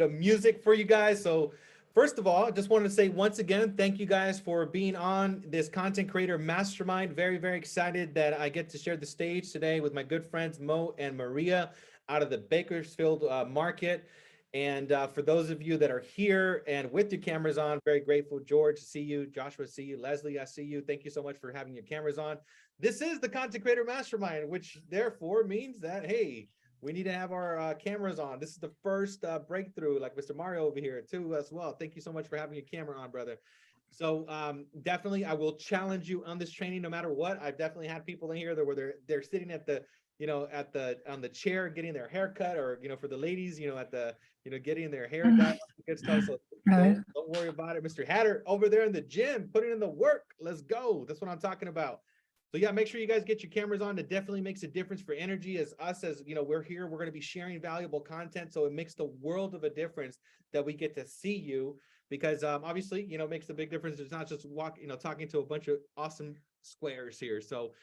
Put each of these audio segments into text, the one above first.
of music for you guys. So first of all, I just wanted to say once again, thank you guys for being on this content creator mastermind. Very, very excited that I get to share the stage today with my good friends, Mo and Maria out of the Bakersfield market. And for those of you that are here and with your cameras on, very grateful. George, see you. Joshua, see you. Leslie, I see you. Thank you so much for having your cameras on. This is the content creator mastermind, which therefore means that, hey, we need to have our cameras on. This is the first breakthrough, like Mr. Mario over here too as well. Thank you so much for having your camera on, brother. So definitely, I will challenge you on this training no matter what. I've definitely had people in here that where they're sitting at the, on the chair getting their hair cut, or for the ladies, at the getting their hair done, good stuff. So don't worry about it. Mr. Hatter over there in the gym, putting in the work. Let's go. That's what I'm talking about. So yeah, make sure you guys get your cameras on. It definitely makes a difference for energy. As we're here, we're going to be sharing valuable content. So it makes the world of a difference that we get to see you, because obviously, it makes a big difference. It's not just talking to a bunch of awesome squares here. So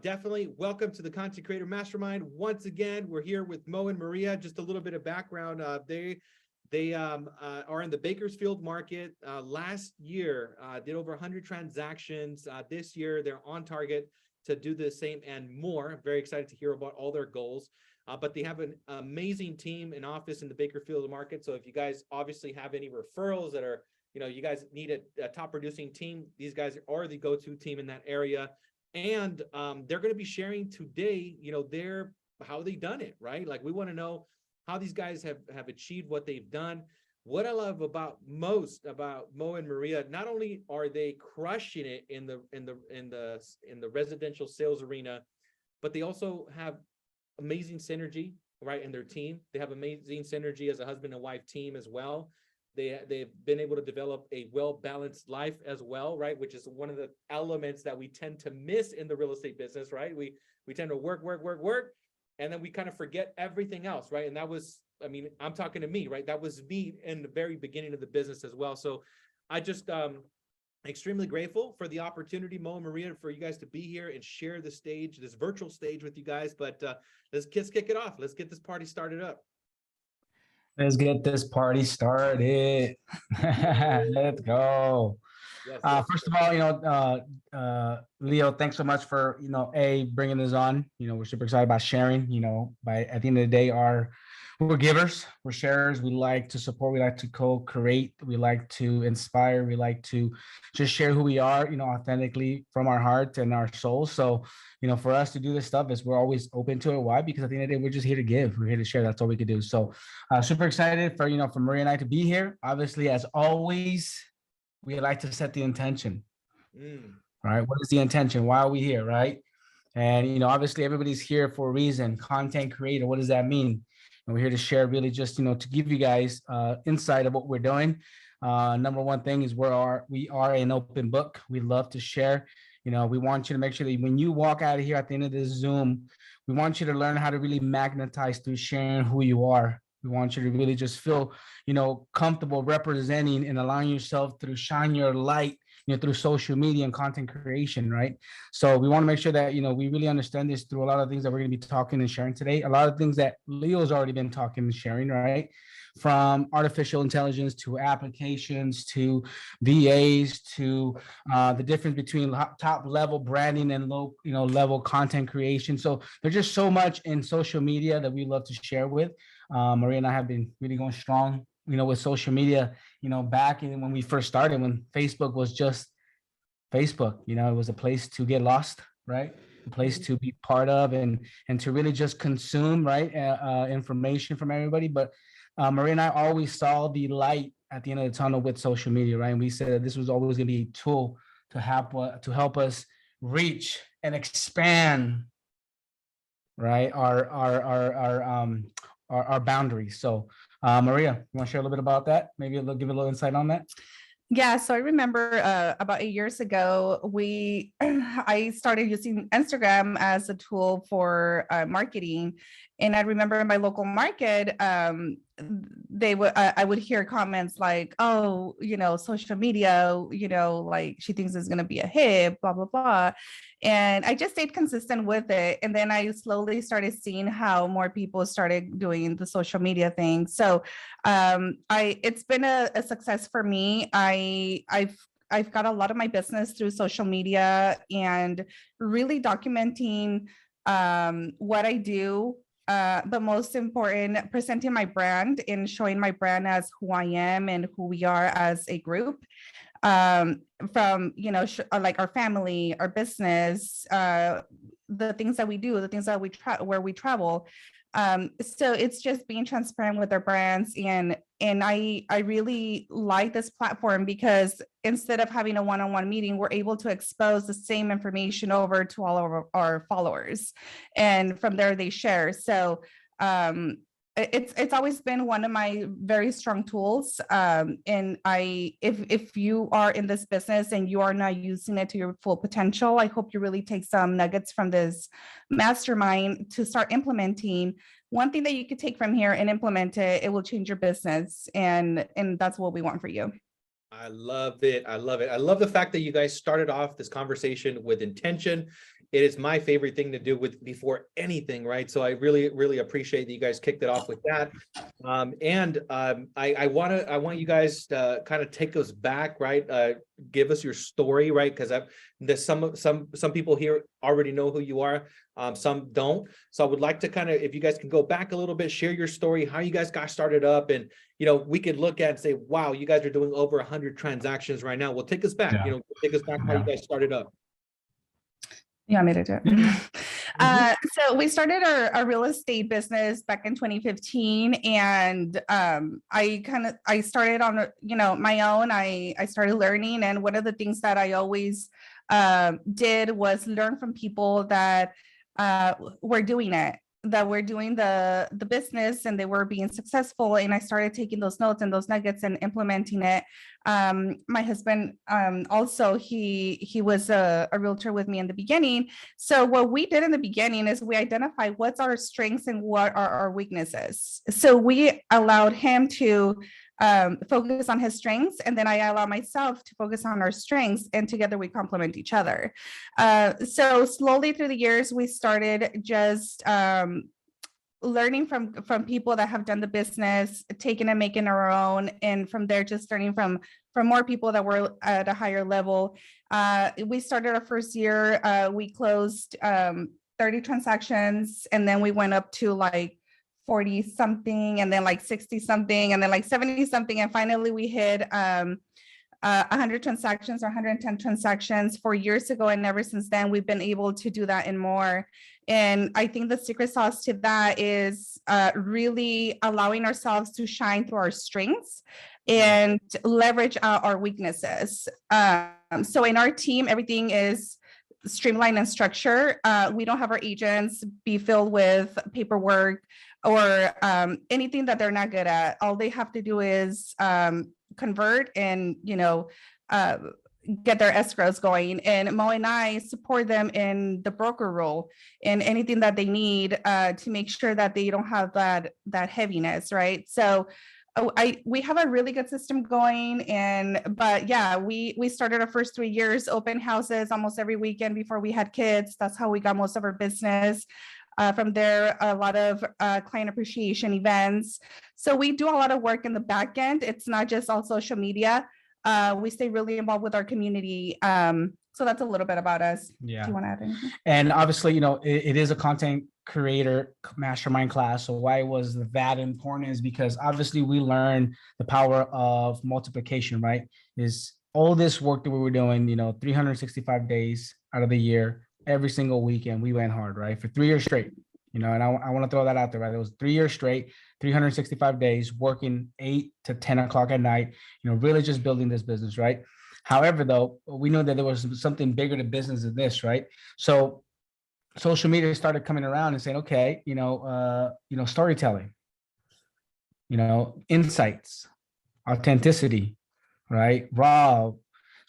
definitely welcome to the Content Creator Mastermind. Once again, we're here with Mo and Maria. Just a little bit of background. They are in the Bakersfield market. Last year, did over 100 transactions. This year, they're on target to do the same and more. I'm very excited to hear about all their goals. But they have an amazing team in office in the Bakersfield market. So if you guys obviously have any referrals that are, you guys need a top producing team, these guys are the go-to team in that area. And they're going to be sharing today, how they done it, right? Like, we want to know how these guys have achieved what they've done. What I love most about Mo and Maria, not only are they crushing it in the residential sales arena, but they also have amazing synergy, right, in their team. They have amazing synergy as a husband and wife team as well. They've been able to develop a well-balanced life as well, right, which is one of the elements that we tend to miss in the real estate business, right? We tend to work, and then we kind of forget everything else, right? And that was, I'm talking to me, right? That was me in the very beginning of the business as well. So I just extremely grateful for the opportunity, Mo and Maria, for you guys to be here and share the stage, this virtual stage with you guys. But let's kick it off. Let's get this party started up. Let's get this party started. Let's go. Yes, first of all, Leo, thanks so much for, bringing this on. We're super excited about sharing, at the end of the day, we're givers, we're sharers. We like to support, we like to co-create, we like to inspire, we like to just share who we are, authentically from our heart and our soul. So, for us to do this stuff we're always open to it. Why? Because at the end of the day, we're just here to give, we're here to share. That's all we can do. So super excited for, for Maria and I to be here. Obviously, as always, we like to set the intention. Right? What is the intention? Why are we here? Right? And, obviously everybody's here for a reason. Content creator, what does that mean? And we're here to share, really just, to give you guys insight of what we're doing. Number one thing is we are an open book. We love to share. We want you to make sure that when you walk out of here at the end of this Zoom, we want you to learn how to really magnetize through sharing who you are. We want you to really just feel, comfortable representing and allowing yourself to shine your light, through social media and content creation, right? So we want to make sure that, we really understand this through a lot of things that we're going to be talking and sharing today. A lot of things that Leo's already been talking and sharing, right? From artificial intelligence to applications to VAs to the difference between top level branding and low, level content creation. So there's just so much in social media that we love to share with. Maria and I have been really going strong, with social media, back in when we first started, when Facebook was just Facebook, it was a place to get lost, right? A place to be part of and to really just consume, right? Information from everybody. But Maria and I always saw the light at the end of the tunnel with social media, right? And we said that this was always going to be a tool to help us reach and expand, right? Our boundaries. So Maria, you want to share a little bit about that? Maybe give a little insight on that. Yeah, so I remember about 8 years ago, I started using Instagram as a tool for marketing, And I remember in my local market, I would hear comments like, oh, social media, like she thinks it's going to be a hit, blah, blah, blah. And I just stayed consistent with it. And then I slowly started seeing how more people started doing the social media thing. So it's been a success for me. I've got a lot of my business through social media and really documenting what I do, but most important, presenting my brand and showing my brand as who I am and who we are as a group. From like our family, our business, the things that we do, the things that where we travel. So it's just being transparent with our brands, and I really like this platform because instead of having a one-on-one meeting, we're able to expose the same information over to all of our followers, and from there they share. So it's always been one of my very strong tools. And if you are in this business and you are not using it to your full potential, I hope you really take some nuggets from this mastermind to start implementing. One thing that you could take from here and implement it, it will change your business, and that's what we want for you. I love it. I love it. I love the fact that you guys started off this conversation with intention. It is my favorite thing to do with before anything, right? So I really, really appreciate that you guys kicked it off with that. I want you guys to kind of take us back, right? Give us your story, right? Because there's some people here already know who you are, some don't. So I would like to kind of, if you guys can go back a little bit, share your story, how you guys got started up, and we could look at and say, wow, you guys are doing over 100 transactions right now. Well, take us back, take us back how you guys started up. You want me to do it? So we started our real estate business back in 2015, and I started on my own. I started learning, and one of the things that I always did was learn from people that were doing it, that were doing the business, and they were being successful. And I started taking those notes and those nuggets and implementing it. My husband also, he was a realtor with me in the beginning. So what we did in the beginning is we identified what's our strengths and what are our weaknesses. So we allowed him to focus on his strengths, and then I allow myself to focus on our strengths, and together we complement each other. So slowly through the years, we started just learning from people that have done the business, taking and making our own, and from there just learning from more people that were at a higher level. We started our first year, we closed 30 transactions, and then we went up to like 40 something, and then like 60 something, and then like 70 something, and finally we hit 100 transactions or 110 transactions 4 years ago, and ever since then we've been able to do that and more. And I think the secret sauce to that is really allowing ourselves to shine through our strengths and leverage our weaknesses. So in our team, everything is streamlined and structured. We don't have our agents be filled with paperwork or anything that they're not good at. All they have to do is convert and get their escrows going. And Mo and I support them in the broker role and anything that they need to make sure that they don't have that heaviness, right? So we have a really good system going, but yeah, we started our first 3 years open houses almost every weekend before we had kids. That's how we got most of our business. From there, a lot of client appreciation events. So we do a lot of work in the back end. It's not just all social media. We stay really involved with our community. So that's a little bit about us. Yeah. Do you want to add anything? And obviously, it is a content creator mastermind class. So why was that important is because obviously we learned the power of multiplication, right? Is all this work that we were doing, 365 days out of the year, every single weekend, we went hard, right? For 3 years straight, and I want to throw that out there, right? It was 3 years straight, 365 days, working 8 to 10 o'clock at night, really just building this business, right? However, though, we knew that there was something bigger to business than this, right? So social media started coming around and saying, okay, storytelling, insights, authenticity, right? Raw.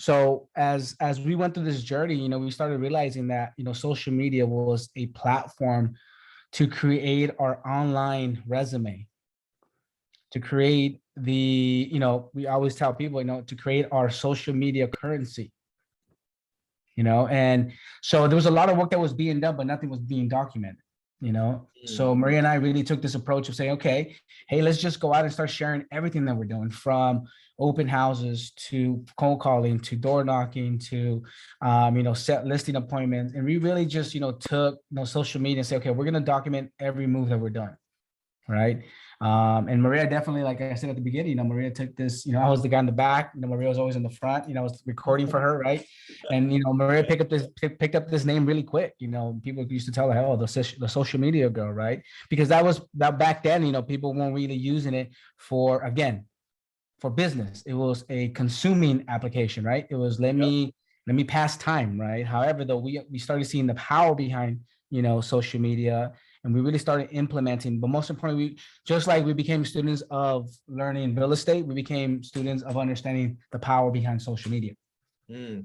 So as we went through this journey, we started realizing that, social media was a platform to create our online resume, to create the, we always tell people, to create our social media currency, and so there was a lot of work that was being done, but nothing was being documented, So Maria and I really took this approach of saying, okay, hey, let's just go out and start sharing everything that we're doing, from open houses to cold calling to door knocking to, set listing appointments. And we really just, took, social media and say, okay, we're going to document every move that we're doing. Right. And Maria definitely, like I said at the beginning, Maria took this, I was the guy in the back, Maria was always in the front, I was recording for her. Right. And, Maria picked up this name really quick. People used to tell her, oh, the social media girl. Right. Because that back then, people weren't really using it for business. It was a consuming application. Right. It was, let me pass time. Right. However, though, we started seeing the power behind, social media. And we really started implementing, but most importantly, just like we became students of learning real estate, we became students of understanding the power behind social media.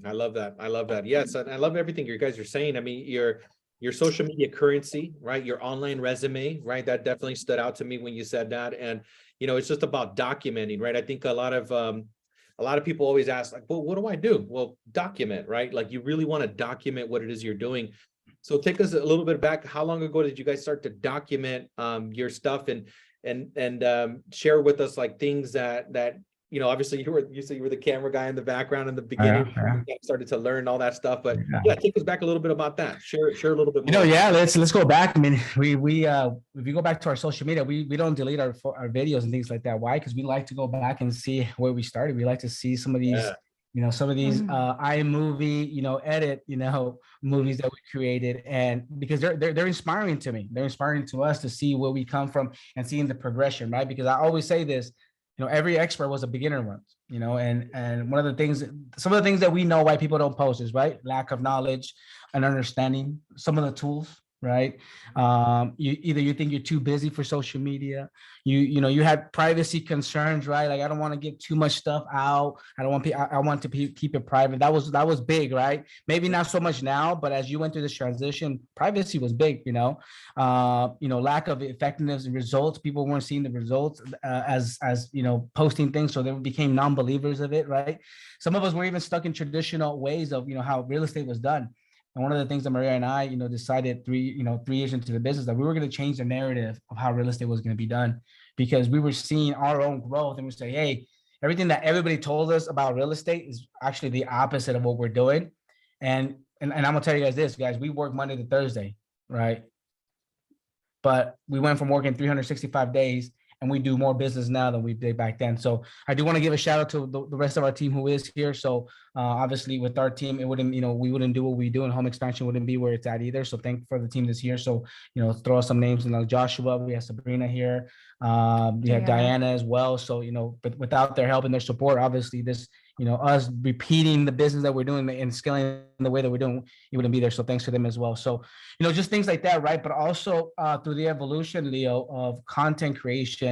I love that. I love that. Yes, and I love everything you guys are saying. I mean, your social media currency, right? Your online resume, right? That definitely stood out to me when you said that. And it's just about documenting, right? I think a lot of people always ask, like, well, what do I do? Well, document, right? Like, you really want to document what it is you're doing. So take us a little bit back. How long ago did you guys start to document your stuff and share with us, like, things that obviously you said you were the camera guy in the background in the beginning. You started to learn all that stuff, but take us back a little bit about that. Share a little bit more. Let's go back. I mean, we if you go back to our social media, we don't delete our videos and things like that. Why? Because we like to go back and see where we started. We like to see some of these iMovie, edit, movies that we created. And because they're inspiring to me, they're inspiring to us to see where we come from and seeing the progression, right? Because I always say this, every expert was a beginner once, and one of the things, some of the things that we know why people don't post is, right, lack of knowledge and understanding some of the tools, right? You think you're too busy for social media. You had privacy concerns, right? Like, I don't want to get too much stuff out. I want to keep it private. That was big, right? Maybe not so much now, but as you went through this transition, privacy was big. Lack of effectiveness and results. People weren't seeing the results as posting things, so they became non-believers of it, right? Some of us were even stuck in traditional ways of how real estate was done. And one of the things that Maria and I, decided 3 years into the business, that we were going to change the narrative of how real estate was going to be done, because we were seeing our own growth, and we say, hey, everything that everybody told us about real estate is actually the opposite of what we're doing. And I'm gonna tell you guys this, guys, we work Monday to Thursday, right? But we went from working 365 days, and we do more business now than we did back then. So I do want to give a shout out to the rest of our team who is here. So obviously with our team, it wouldn't, we wouldn't do what we do, and home expansion wouldn't be where it's at either. So thank for the team that's here. So, throw some names, Joshua, we have Sabrina here. We have Diana as well. So, but without their help and their support, obviously this, us repeating the business that we're doing and scaling the way that we're doing, you wouldn't be there. So thanks to them as well. So, just things like that, right? But also through the evolution, Leo, of content creation,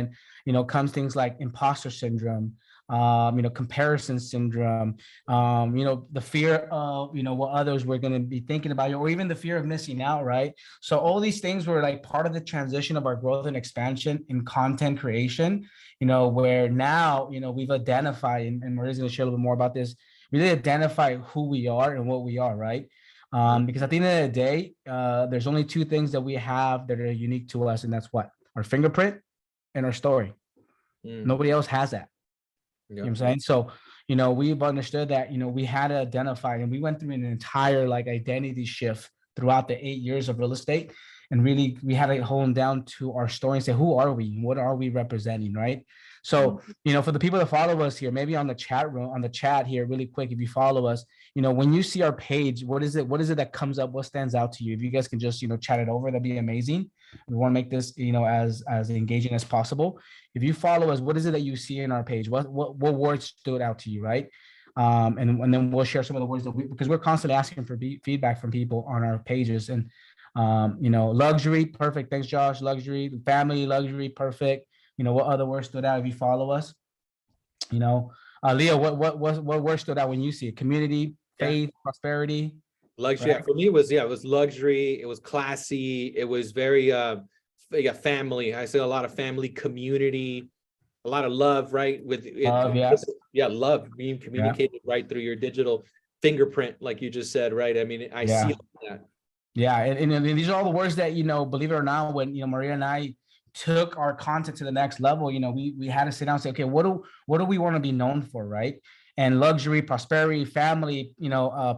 comes things like imposter syndrome, comparison syndrome, the fear of, what others were going to be thinking about you, or even the fear of missing out, right? So all these things were like part of the transition of our growth and expansion in content creation, where now, we've identified, and Maria's going to share a little bit more about this, really identify who we are and what we are, right? Because at the end of the day, there's only 2 things that we have that are unique to us, and that's what? Our fingerprint and our story. Nobody else has that. You know what I'm saying? So, we've understood that, we had to identify, and we went through an entire identity shift throughout the 8 years of real estate. And really, we had to hone down to our story and say, who are we? What are we representing, right? So, for the people that follow us here, maybe on the chat here, really quick, if you follow us, when you see our page, what is it that comes up? What stands out to you? If you guys can just, chat it over, that'd be amazing. We want to make this, as engaging as possible. If you follow us, what is it that you see in our page? What words stood out to you, right? And then we'll share some of the words that because we're constantly asking for feedback from people on our pages. And luxury, perfect. Thanks, Josh. Luxury, family, luxury, perfect. What other words stood out if you follow us? Leo, what word stood out when you see it? Community, faith, prosperity. Luxury, right? for me, it was luxury, it was classy, it was very family. I say a lot of family, community, a lot of love, right? With it, Yeah, love being yeah, communicated right through your digital fingerprint, like you just said, right? I mean, I see yeah. that. Yeah, and these are all the words that, believe it or not, when Maria and I took our content to the next level, we had to sit down and say, okay, what do we want to be known for, right? And luxury, prosperity, family,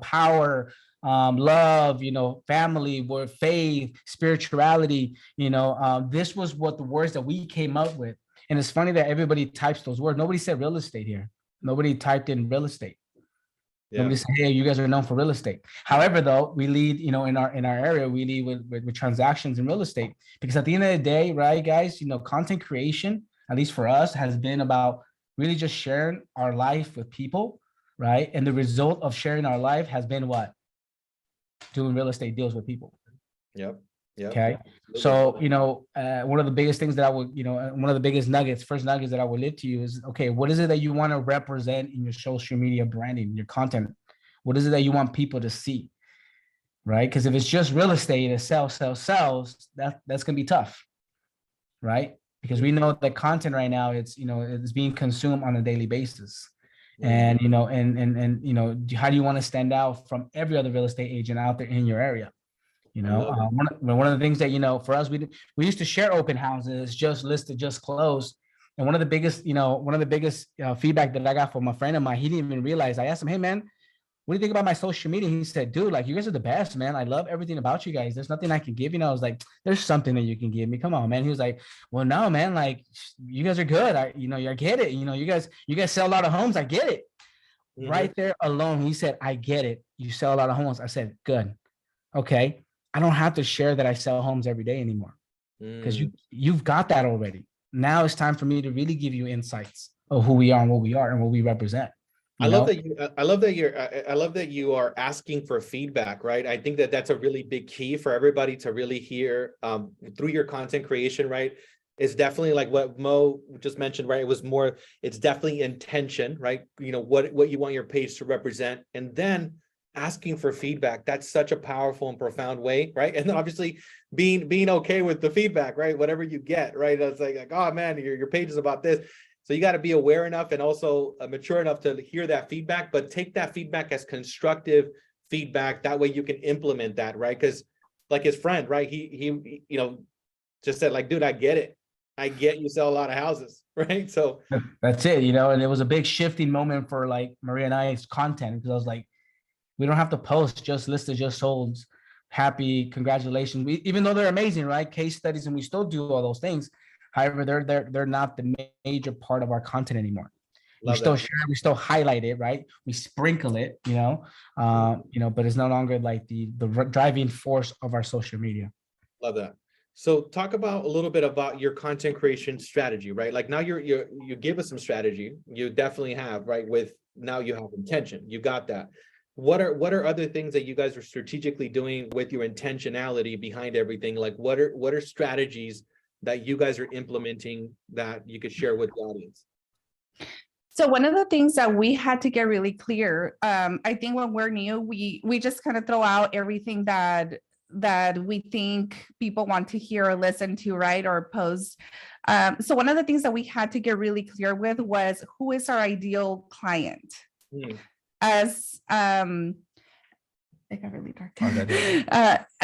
power, love, family, word, faith, spirituality. This was what the words that we came up with. And it's funny that everybody types those words. Nobody said real estate here. Nobody typed in real estate. Yeah. Nobody said, hey, you guys are known for real estate. However, though, we lead, in our area, we lead with transactions in real estate. Because at the end of the day, right, guys, content creation, at least for us, has been about really just sharing our life with people, right? And the result of sharing our life has been what? Doing real estate deals with people. Yep. Yep. Okay. So, one of the biggest things that I would, one of the biggest first nuggets that I would leave to you is, okay, what is it that you want to represent in your social media branding, your content? What is it that you want people to see? Right. Because if it's just real estate, it sells, that's going to be tough. Right. Because we know that content right now, it's being consumed on a daily basis. And, how do you want to stand out from every other real estate agent out there in your area? One of the things that, for us, we used to share open houses, just listed, just closed. And one of the biggest feedback that I got from a friend of mine, he didn't even realize. I asked him, hey, man, what do you think about my social media? He said, dude, like, you guys are the best, man. I love everything about you guys. There's nothing I can give. I was like, there's something that you can give me. Come on, man. He was like, well, no, man, like, you guys are good. I get it. You guys sell a lot of homes. I get it. Mm-hmm. Right there alone. He said, I get it. You sell a lot of homes. I said, good. Okay. I don't have to share that I sell homes every day anymore, because you've got that already. Now it's time for me to really give you insights of who we are and what we are and what we represent. I love that you are asking for feedback, right? I think that that's a really big key for everybody to really hear through your content creation, right? It's definitely like what Mo just mentioned, right? It's definitely intention, right? What you want your page to represent, and then asking for feedback. That's such a powerful and profound way, right? And then obviously being okay with the feedback, right? Whatever you get, right? It's like, oh man, your page is about this. So you got to be aware enough and also mature enough to hear that feedback, but take that feedback as constructive feedback. That way you can implement that, right? Because like his friend, right? He just said like, dude, I get it. I get you sell a lot of houses, right? So that's it, and it was a big shifting moment for like Maria and I's content, because I was like, we don't have to post just listed, just sold, happy, congratulations. Even though they're amazing, right? Case studies, and we still do all those things. However, they're not the major part of our content anymore. We still share, we still highlight it, right? We sprinkle it, but it's no longer like the driving force of our social media. Love that. So talk about a little bit about your content creation strategy, right? Like now you give us some strategy. You definitely have, right? Now you have intention. You got that. What are other things that you guys are strategically doing with your intentionality behind everything? Like what are strategies that you guys are implementing that you could share with the audience? So one of the things that we had to get really clear, I think when we're new, we just kind of throw out everything that we think people want to hear or listen to, right? Or post. So one of the things that we had to get really clear with was, who is our ideal client? As it got really dark.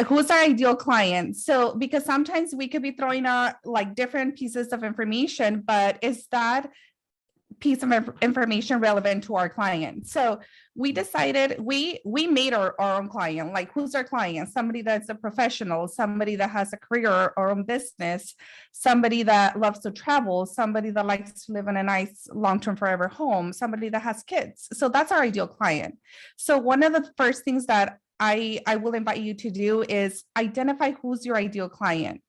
Who's our ideal client? So because sometimes we could be throwing out like different pieces of information, but is that piece of information relevant to our client? So we decided we made our own client. Like, who's our client? Somebody that's a professional, somebody that has a career or own business, somebody that loves to travel, somebody that likes to live in a nice long-term forever home, somebody that has kids. So that's our ideal client. So one of the first things that I will invite you to do is identify who's your ideal client.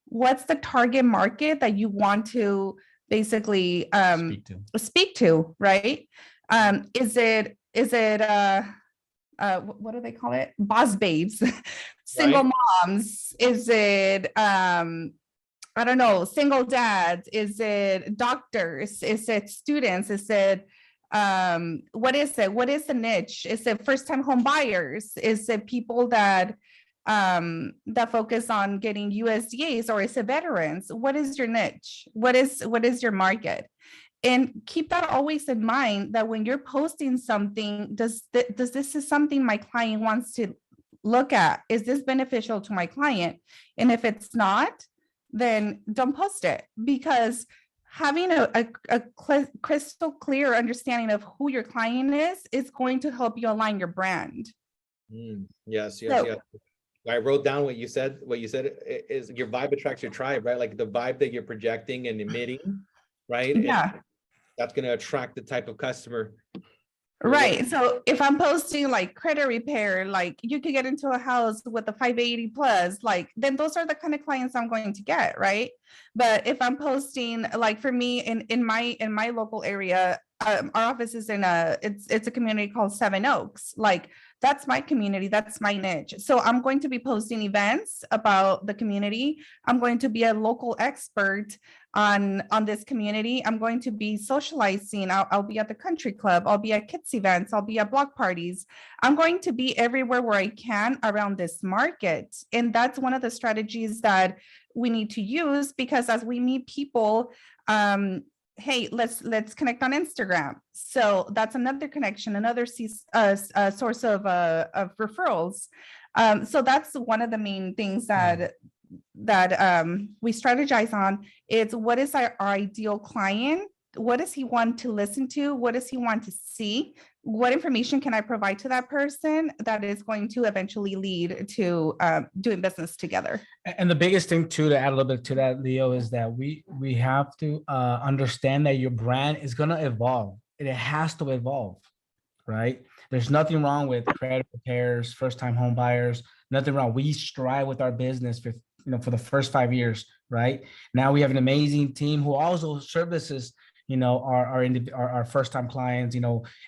What's the target market that you want to basically speak to, right? Is it what do they call it? Boss babes, single moms? Is it I don't know, single dads? Is it doctors? Is it students? Is it What is it? What is the niche? Is it first time home buyers? Is it people that focus on getting USDAs, or is it veterans? What is your niche? What is your market? And keep that always in mind, that when you're posting something, does this is something my client wants to look at? Is this beneficial to my client? And if it's not, then don't post it, because having a crystal clear understanding of who your client is going to help you align your brand. Yes, So- yes. I wrote down what you said. What you said is your vibe attracts your tribe, right? Like the vibe that you're projecting and emitting, right? Yeah. And that's going to attract the type of customer. Right. So if I'm posting like credit repair, like you could get into a house with a 580 plus, like then those are the kind of clients I'm going to get, right? But if I'm posting, like for me in my local area, our office is in it's a community called Seven Oaks. Like that's my community, that's my niche. So I'm going to be posting events about the community. I'm going to be a local expert on this community. I'm going to be socializing. I'll be at the country club. I'll be at kids events. I'll be at block parties. I'm going to be everywhere where I can around this market. And that's one of the strategies that we need to use, because as we meet people, hey, let's connect on Instagram. So that's another connection, another source of referrals. So that's one of the main things that we strategize on. Is what is our ideal client? What does he want to listen to? What does he want to see? What information can I provide to that person that is going to eventually lead to doing business together? And the biggest thing too, to add a little bit to that, Leo, is that we have to understand that your brand is going to evolve. It has to evolve, right? There's nothing wrong with credit repairs, first-time home buyers. Nothing wrong. We strive with our business for the first 5 years, right? Now we have an amazing team who also services our first-time clients,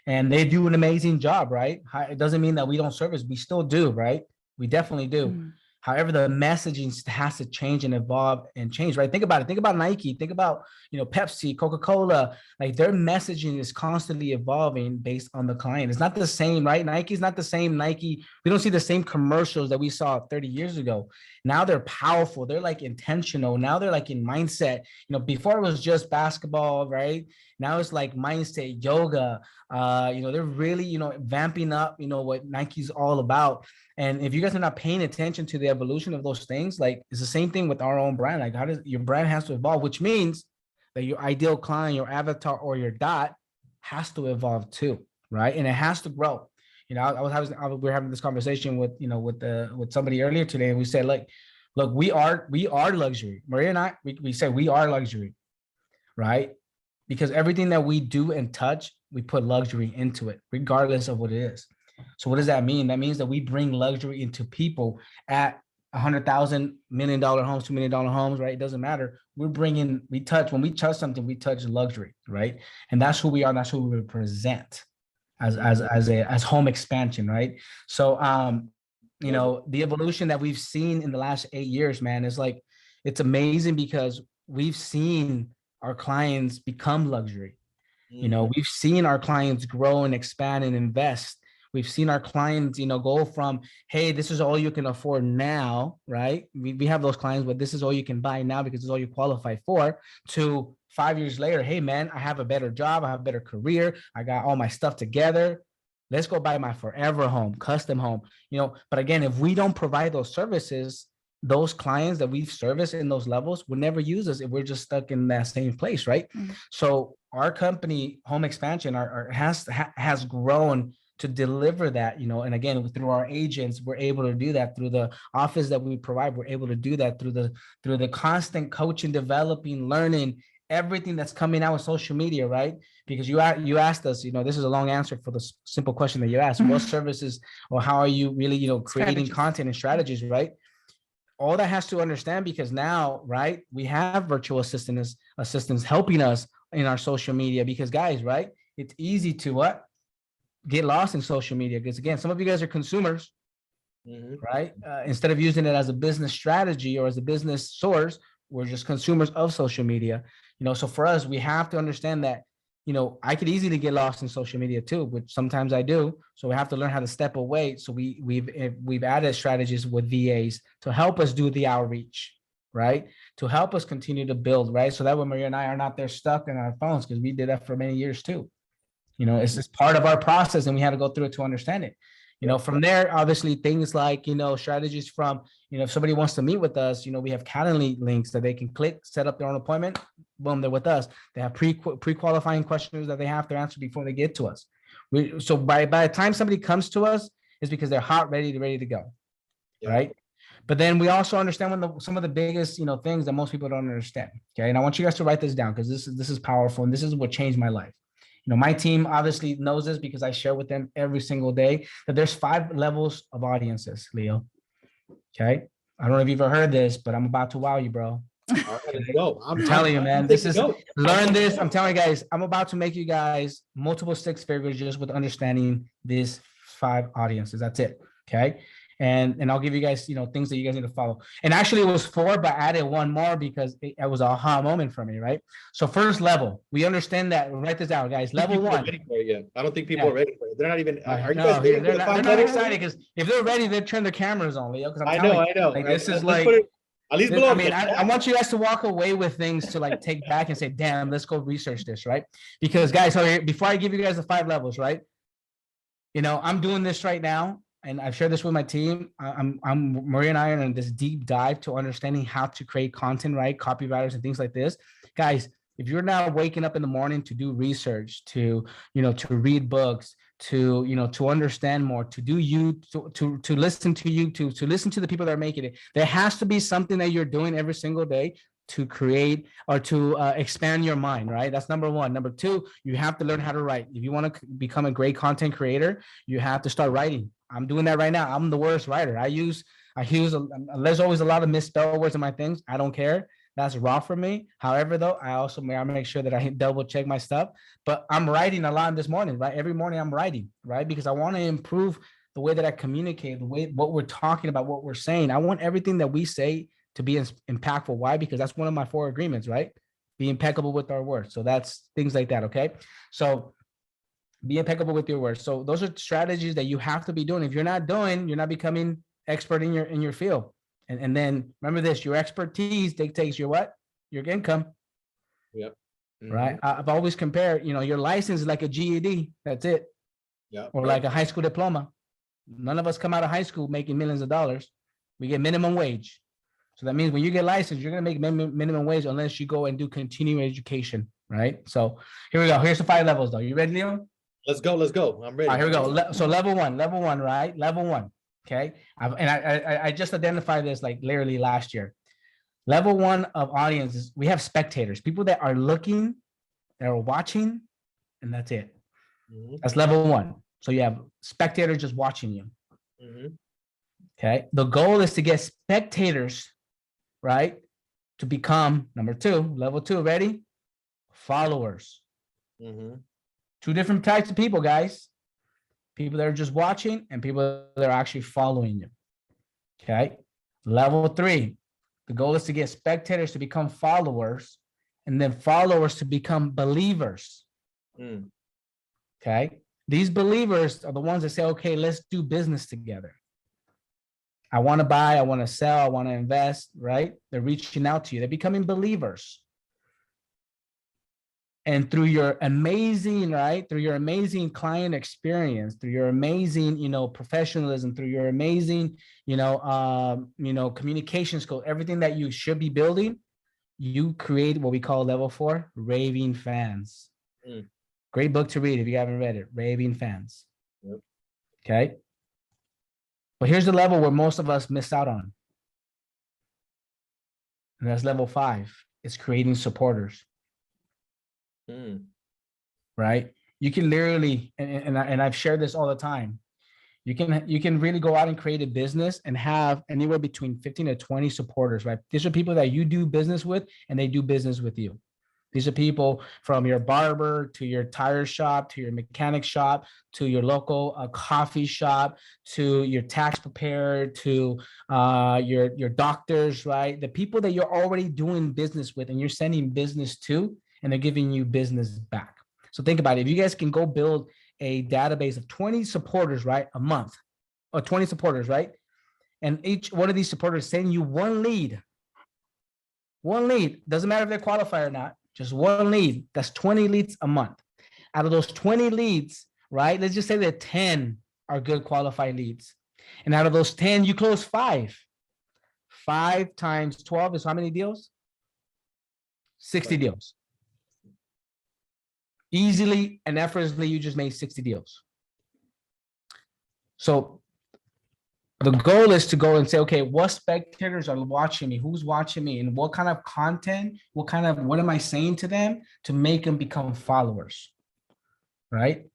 and they do an amazing job, right? It doesn't mean that we don't service. We still do, right? We definitely do. However, the messaging has to change and evolve and change, right? Think about it. Think about Nike. Think about, Pepsi, Coca-Cola. Like their messaging is constantly evolving based on the client. It's not the same, right? Nike's not the same Nike. We don't see the same commercials that we saw 30 years ago. Now they're powerful. They're like intentional. Now they're like in mindset. Before it was just basketball, right? Now it's like mindset, yoga. They're really, vamping up, what Nike's all about. And if you guys are not paying attention to the evolution of those things, like it's the same thing with our own brand. Like how does your brand has to evolve, which means that your ideal client, your avatar, or your dot has to evolve too, right? And it has to grow. We were having this conversation with somebody earlier today, and we said, look, we are luxury. Maria and I, we said we are luxury, right? Because everything that we do and touch, we put luxury into it, regardless of what it is. So what does that mean? That means that we bring luxury into people at $100,000, $1 million homes, $2 million homes, right? It doesn't matter. When we touch something, we touch luxury, right? And that's who we are. That's who we represent as home expansion, right? So, the evolution that we've seen in the last 8 years, man, is like, it's amazing because we've seen our clients become luxury. We've seen our clients grow and expand and invest. We've seen our clients, go from, hey, this is all you can afford now, right? We have those clients, but this is all you can buy now because it's all you qualify for, to 5 years later, hey, man, I have a better job. I have a better career. I got all my stuff together. Let's go buy my forever home, custom home, But again, if we don't provide those services, those clients that we've serviced in those levels would never use us if we're just stuck in that same place, right? So our company, Home Expansion, has grown to deliver that, and again, through our agents, we're able to do that. Through the office that we provide, we're able to do that. Through the constant coaching, developing, learning, everything that's coming out with social media, right? Because you asked us, this is a long answer for the simple question that you asked. What services, or how are you really, creating content and strategies, right? All that has to understand, because now, right, we have virtual assistants helping us in our social media, because guys, right, it's easy to get lost in social media, because again, some of you guys are consumers, right? Instead of using it as a business strategy or as a business source, we're just consumers of social media. So for us, we have to understand that I could easily get lost in social media too, which sometimes I do. So we have to learn how to step away. So we've added strategies with VAs to help us do the outreach, right? To help us continue to build, right? So that way Maria and I are not there stuck in our phones, because we did that for many years too. It's just part of our process, and we had to go through it to understand it. From there, obviously things like, strategies from, if somebody wants to meet with us, we have Calendly links that they can click, set up their own appointment. Boom, they're with us. They have pre-qualifying questions that they have to answer before they get to us. So by the time somebody comes to us, is because they're hot, ready to go. Yeah. Right. But then we also understand some of the biggest, things that most people don't understand. Okay. And I want you guys to write this down, because this is powerful. And this is what changed my life. My team obviously knows this, because I share with them every single day that there's 5 levels of audiences, Leo. Okay. I don't know if you've ever heard this, but I'm about to wow you, bro. All right, let's go. I'm telling you, man, learn this. I'm telling you guys, I'm about to make you guys multiple 6 figures just with understanding these 5 audiences. That's it. Okay. And I'll give you guys, things that you guys need to follow. And actually it was 4, but I added 1 more because it was a aha moment for me, right? So first level, we understand that. Write this down, guys. Level 1. I don't think people are ready for it. They're not even. Are you guys ready? They're not excited, because if they're ready, they turn their cameras on, Leo. Because I know. This is like. At least below. I want you guys to walk away with things to like take back and say, damn, let's go research this, right? Because guys, before I give you guys the 5 levels, right? I'm doing this right now. And I've shared this with my team. Maria and I are in this deep dive to understanding how to create content, right? Copywriters and things like this. Guys, if you're now waking up in the morning to do research, to read books, to understand more, to listen to you, to listen to the people that are making it, there has to be something that you're doing every single day to create or to expand your mind, right? That's number 1. Number 2, you have to learn how to write. If you want to become a great content creator, you have to start writing. I'm doing that right now. I'm the worst writer. There's always a lot of misspelled words in my things. I don't care. That's raw for me. However, though, I make sure that I double check my stuff. But I'm writing a lot this morning, right? Every morning I'm writing, right? Because I want to improve the way that I communicate, what we're talking about, what we're saying. I want everything that we say to be impactful. Why? Because that's one of my 4 agreements, right? Be impeccable with our words. So that's things like that. Okay. So be impeccable with your words. So those are strategies that you have to be doing. If you're not doing, you're not becoming expert in your field. And then remember this, your expertise dictates your what? Your income. Yep. Mm-hmm. Right. I've always compared, your license is like a GED. That's it. Yeah. Or like a high school diploma. None of us come out of high school making millions of dollars. We get minimum wage. So that means when you get licensed, you're going to make minimum wage unless you go and do continuing education. Right. So here we go. Here's the 5 levels though. You ready, Leo? Let's go. I'm ready. All right, here we go. So level one, right? Level 1. Okay. I just identified this like literally last year. Level 1 of audiences, we have spectators, people that are looking, that are watching, and that's it. Mm-hmm. That's level 1. So you have spectators just watching you. Mm-hmm. Okay. The goal is to get spectators, right, to become number 2, level 2. Ready? Followers. Mm-hmm. 2 different types of people, guys. People that are just watching and people that are actually following you. Okay. Level 3. The goal is to get spectators to become followers and then followers to become believers. Mm. Okay. These believers are the ones that say, okay, let's do business together. I want to buy, I want to sell, I want to invest, right? They're reaching out to you. They're becoming believers. And through your amazing, right, through your amazing client experience, through your amazing, professionalism, through your amazing, communication skills, everything that you should be building, you create what we call level 4, raving fans. Mm. Great book to read if you haven't read it, Raving Fans. Yep. Okay. But here's the level where most of us miss out on. And that's level 5. It's creating supporters. Right? You can literally, and I've shared this all the time. You can really go out and create a business and have anywhere between 15 to 20 supporters, right? These are people that you do business with and they do business with you. These are people from your barber to your tire shop, to your mechanic shop, to your local coffee shop, to your tax preparer, to your doctors, right? The people that you're already doing business with and you're sending business to, and they're giving you business back. So think about it. If you guys can go build a database of 20 supporters, right, a month, or 20 supporters, right? And each one of these supporters send you one lead. One lead. Doesn't matter if they're qualified or not. Just one lead. That's 20 leads a month. Out of those 20 leads, right? Let's just say that 10 are good qualified leads. And out of those 10, you close 5. 5 times 12 is how many deals? 60 deals. Easily and effortlessly, you just made 60 deals. So the goal is to go and say, okay, what spectators are watching me? Who's watching me? And what kind of content, what am I saying to them to make them become followers, right?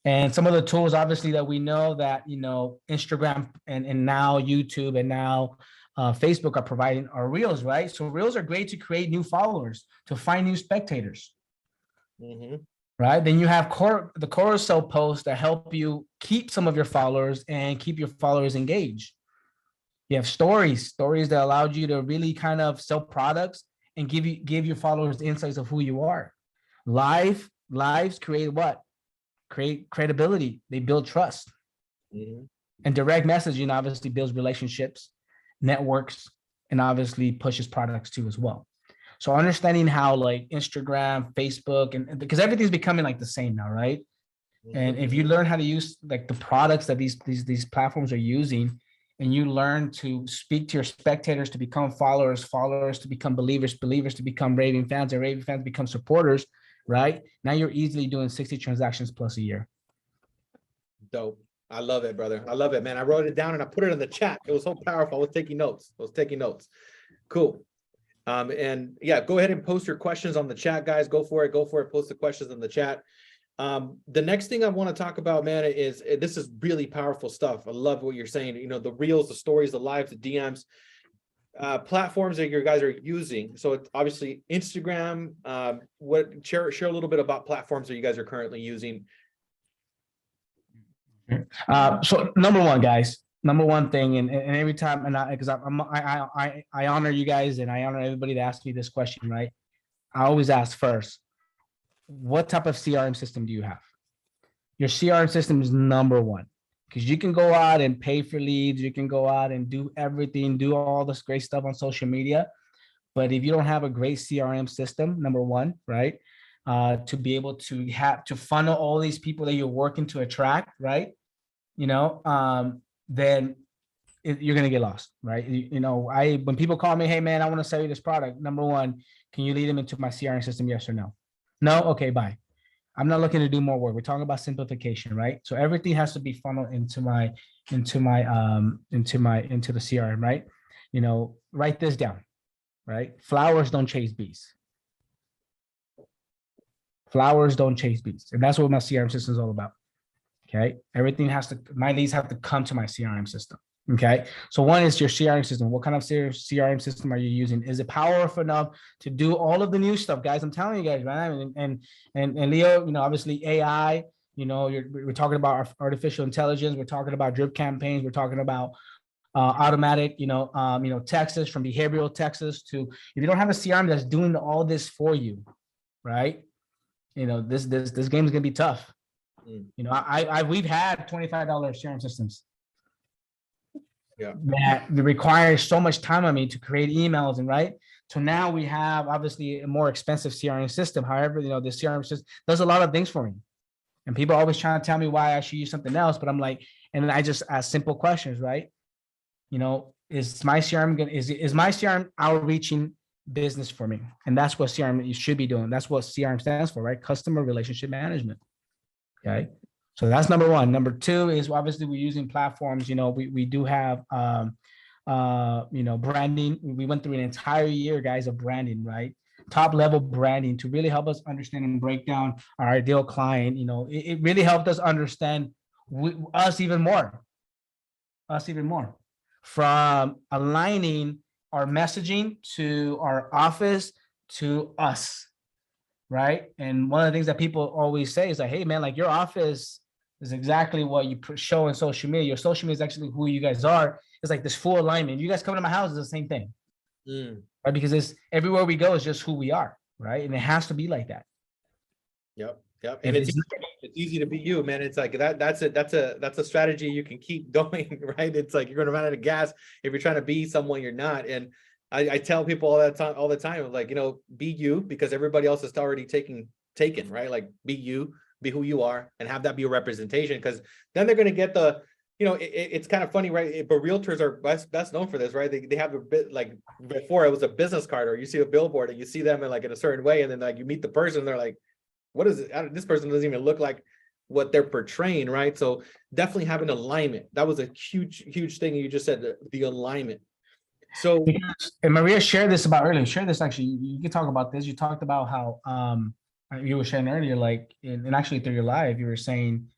And some of the tools, obviously, that we know that, Instagram and now YouTube and now Facebook are providing are Reels, right? So Reels are great to create new followers, to find new spectators. Mm-hmm. Right. Then you have the carousel posts that help you keep some of your followers and keep your followers engaged. You have stories that allowed you to really kind of sell products and give your followers insights of who you are. Lives create what? Create credibility. They build trust. Mm-hmm. And direct messaging obviously builds relationships, networks, and obviously pushes products too as well. So understanding how like Instagram, Facebook, and because everything's becoming like the same now, right? And if you learn how to use like the products that these platforms are using, and you learn to speak to your spectators to become followers, followers to become believers, believers to become raving fans, and raving fans become supporters, right? Now you're easily doing 60 transactions plus a year. Dope. I love it, brother. I love it, man. I wrote it down and I put it in the chat. It was so powerful. I was taking notes. Cool. And yeah, go ahead and post your questions on the chat, guys. Go for it. Post the questions in the chat. The next thing I want to talk about, man, is this is really powerful stuff. I love what you're saying. The reels, the stories, the lives, the DMs, platforms that you guys are using. So it's obviously Instagram. Share a little bit about platforms that you guys are currently using. So number one thing, and every time, and I honor you guys and I honor everybody that asks me this question, right? I always ask first, what type of CRM system do you have? Your CRM system is number one, because you can go out and pay for leads, you can go out and do everything, do all this great stuff on social media. But if you don't have a great CRM system, number one, right? To be able to funnel all these people that you're working to attract, right? Then you're going to get lost, right? When people call me, hey man, I want to sell you this product. Number one, can you lead them into my CRM system? Yes or no? No. Okay, bye. I'm not looking to do more work. We're talking about simplification, right? So everything has to be funneled into the CRM, right? Write this down, right? Flowers don't chase bees. Flowers don't chase bees. And that's what my CRM system is all about. Okay. My leads have to come to my CRM system. Okay. So one is your CRM system. What kind of CRM system are you using? Is it powerful enough to do all of the new stuff, guys? I'm telling you guys, man. And Leo, obviously AI, we're talking about artificial intelligence. We're talking about drip campaigns. We're talking about automatic, texts from behavioral texts to, if you don't have a CRM that's doing all this for you, right? This game is going to be tough. We've had $25 CRM systems. Yeah. That require so much time on me to create emails and right. So now we have obviously a more expensive CRM system. However, the CRM system does a lot of things for me. And people are always trying to tell me why I should use something else, but I'm like, and I just ask simple questions, right? Is my CRM outreaching business for me? And that's what CRM you should be doing. That's what CRM stands for, right? Customer relationship management. Okay. So that's number one. Number two is obviously we're using platforms. We do have, branding. We went through an entire year, guys, of branding, right? Top level branding to really help us understand and break down our ideal client. It really helped us understand us even more, from aligning our messaging to our office to us. Right. And one of the things that people always say is like, hey, man, like your office is exactly what you show in social media. Your social media is actually who you guys are. It's like this full alignment. You guys coming to my house is the same thing. Right. Because it's everywhere we go is just who we are. Right. And it has to be like that. Yep. Yep. And it's easy to be you, man. It's like that's a strategy you can keep going, right? It's like you're gonna run out of gas if you're trying to be someone you're not. And I tell people all the time, like, be you, because everybody else is already taken, right? Like, be you, be who you are, and have that be a representation, because then they're gonna get the, it's kind of funny, right? But realtors are best known for this, right? They have a bit, like, before it was a business card, or you see a billboard and you see them in, like, in a certain way, and then, like, you meet the person, they're like, what is it? This person doesn't even look like what they're portraying, right? So definitely having alignment. That was a huge thing you just said, the alignment. So, and Maria shared this about earlier. Share this actually. You can talk about this. You talked about how you were sharing earlier, like, and actually through your live, you were saying,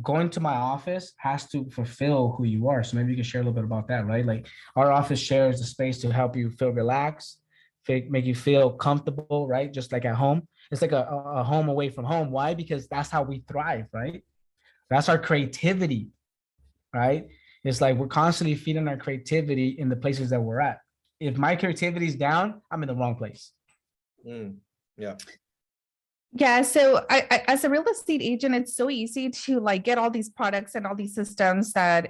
going to my office has to fulfill who you are. So maybe you can share a little bit about that, right? Like, our office shares the space to help you feel relaxed, make you feel comfortable, right? Just like at home. It's like a home away from home. Why? Because that's how we thrive, right? That's our creativity, right? It's like we're constantly feeding our creativity in the places that we're at. If my creativity is down, I'm in the wrong place. Yeah. Yeah, so as a real estate agent, it's so easy to, like, get all these products and all these systems that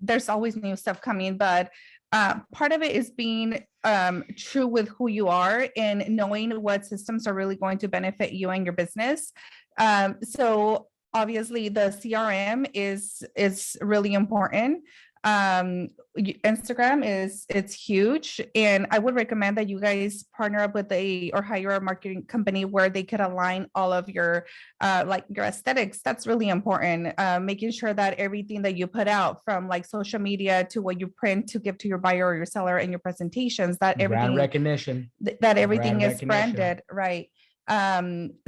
there's always new stuff coming, but part of it is being true with who you are and knowing what systems are really going to benefit you and your business. So obviously the CRM is really important. Instagram it's huge, and I would recommend that you guys partner up with or hire a marketing company where they could align all of your like your aesthetics. That's really important. Making sure that everything that you put out, from like social media to what you print to give to your buyer or your seller, and your presentations, that everything Brand recognition, that everything is branded, right?